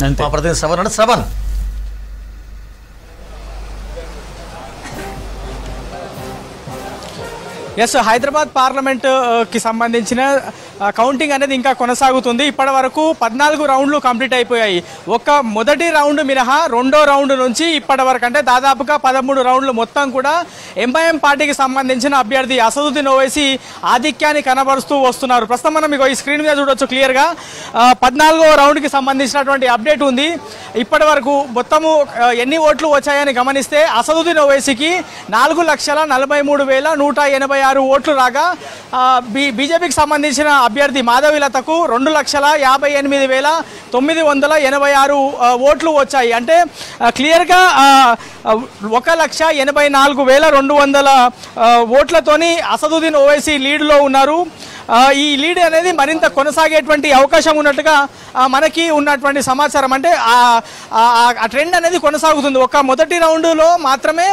మా ప్రతినిధి Shravan Shravan yes Hyderabad parliament కి సంబంధించిన కౌంటింగ్ అనేది ఇంకా కొనసాగుతుంది. ఇప్పటి వరకు 14 రౌండ్లు కంప్లీట్ అయిపోయాయి. ఒక మొదటి రౌండ్ మినహా రెండో రౌండ్ నుంచి ఇప్పటి వరకు అంటే దాదాపుగా 13 రౌండ్లు మొత్తం కూడా ఎంఐఎం పార్టీకి సంబంధించిన అభ్యర్థి అసదుద్దీన్ ఓవైసీ ఆధిక్యాన్ని కనబరుస్తూ వస్తున్నారు. ప్రస్తుతం మనం ఈ స్క్రీన్ మీద చూడొచ్చు క్లియర్గా 14వ రౌండ్కి సంబంధించినటువంటి అప్డేట్ ఉంది. ఇప్పటి వరకు మొత్తము ఎన్ని ఓట్లు వచ్చాయని గమనిస్తే అసదుద్దీన్ ఓవైసీకి 4,43,186 ఓట్లు రాగా బీజేపీకి సంబంధించిన అభ్యర్థి మాధవీలతకు 2,58,986 ఓట్లు వచ్చాయి. అంటే క్లియర్గా 1,84,200 ఓట్లతోని అసదుద్దీన్ ఓవైసీ లీడ్లో ఉన్నారు. ఈ లీడ్ అనేది మరింత కొనసాగేటువంటి అవకాశం ఉన్నట్టుగా మనకి ఉన్నటువంటి సమాచారం. అంటే ఆ ట్రెండ్ అనేది కొనసాగుతుంది. ఒక మొదటి రౌండ్లో మాత్రమే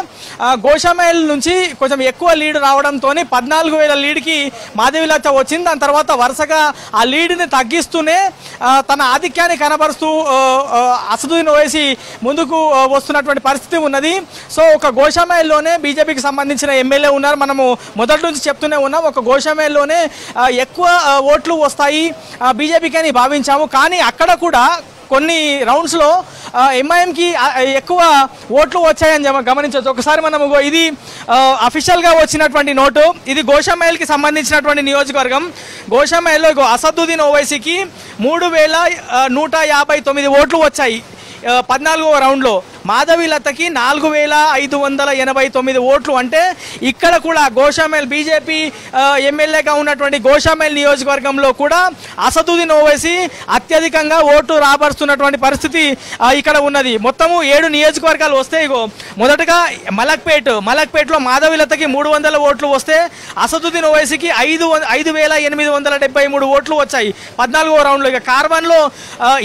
గోషామైల్ నుంచి కొంచెం ఎక్కువ లీడ్ రావడంతో 14,000 లీడ్కి మాధవీలత వచ్చింది. దాని తర్వాత వరుసగా ఆ లీడ్ని తగ్గిస్తూనే తన ఆధిక్యాన్ని కనబరుస్తూ అసదుద్దీన్ ఓవైసీ ముందుకు వస్తున్నటువంటి పరిస్థితి ఉన్నది. సో ఒక గోషామైల్లోనే బీజేపీకి సంబంధించిన ఎమ్మెల్యే ఉన్నారు. మనము మొదటి నుంచి చెప్తూనే ఉన్నాం ఒక గోషామైల్లోనే ఎక్కువ ఓట్లు వస్తాయి బీజేపీకి అని భావించాము. కానీ అక్కడ కూడా కొన్ని రౌండ్స్లో ఎంఐఎంకి ఎక్కువ ఓట్లు వచ్చాయని గమనించవచ్చు. ఒకసారి మనము ఇది అఫీషియల్గా వచ్చినటువంటి నోటు. ఇది గోషామైల్కి సంబంధించినటువంటి నియోజకవర్గం. గోషామైల్లో అసదుద్దీన్ ఓవైసీకి 3,159 ఓట్లు వచ్చాయి 14వ రౌండ్లో. మాధవీలతకి 4,589 ఓట్లు. అంటే ఇక్కడ కూడా గోషామైల్ బీజేపీ ఎమ్మెల్యేగా ఉన్నటువంటి గోషామైల్ నియోజకవర్గంలో కూడా అసదుద్దీన్ ఓవైసీ అత్యధికంగా ఓటు రాబరుస్తున్నటువంటి పరిస్థితి ఇక్కడ ఉన్నది. మొత్తము 7 నియోజకవర్గాలు వస్తే మొదటగా మలక్పేట్లో మాధవీలతకి 300 ఓట్లు వస్తే అసదుద్దీన్ ఓవైసీకి 5,873 ఓట్లు వచ్చాయి 14వ రౌండ్లో. ఇక కార్బన్లో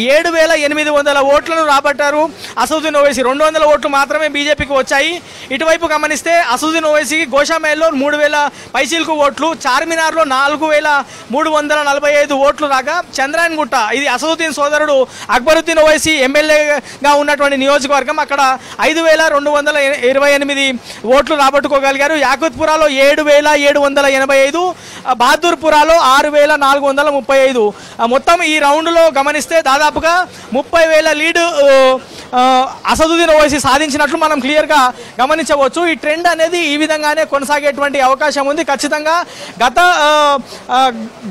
7,800 ఓట్లను రాబట్టారు అసదుద్దీన్ ఓవైసీ. 200 ఓట్లు మాత్రమే బీజేపీకి వచ్చాయి. ఇటువైపు గమనిస్తే అసదుద్దీన్ ఓవైసీకి గోషామైల్లో 3,000 పైసీలకు ఓట్లు, చార్మినార్లో 4,345 ఓట్లు రాగా చంద్రాయన్ గుట్ట ఇది అసదుద్దీన్ సోదరుడు అక్బరుద్దీన్ ఓవైసీ ఎమ్మెల్యేగా ఉన్నటువంటి నియోజకవర్గం. అక్కడ 5,228 ఓట్లు రాబట్టుకోగలిగారు. యాకుత్పురాలో 7,785, బహదూర్పురాలో 6,435. మొత్తం ఈ రౌండ్లో గమనిస్తే దాదాపుగా 30,000 లీడ్ అసదుద్దీన్ ఓవైసీ సాధించినట్లు మనం క్లియర్గా గమనించవచ్చు. ఈ ట్రెండ్ అనేది ఈ విధంగానే కొనసాగేటువంటి అవకాశం ఉంది. ఖచ్చితంగా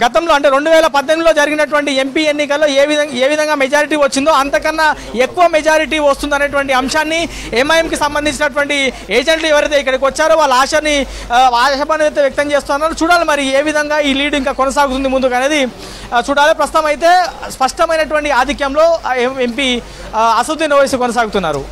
గతంలో అంటే 2018లో జరిగినటువంటి ఎంపీ ఎన్నికల్లో ఏ విధంగా మెజారిటీ వచ్చిందో అంతకన్నా ఎక్కువ మెజారిటీ వస్తుందనేటువంటి అంశాన్ని ఎంఐఎంకి సంబంధించినటువంటి ఏజెంట్లు ఎవరైతే ఇక్కడికి వచ్చారో వాళ్ళ ఆశాభావం అయితే వ్యక్తం చేస్తున్నారు. చూడాలి మరి ఏ విధంగా ఈ లీడ్ ఇంకా కొనసాగుతుంది ముందుకు అనేది చూడాలి. ప్రస్తుతం అయితే స్పష్టమైనటువంటి ఆధిక్యంలో ఎంపీ అసదుద్దీన్ ఓవైసీ కొనసాగుతున్నారు.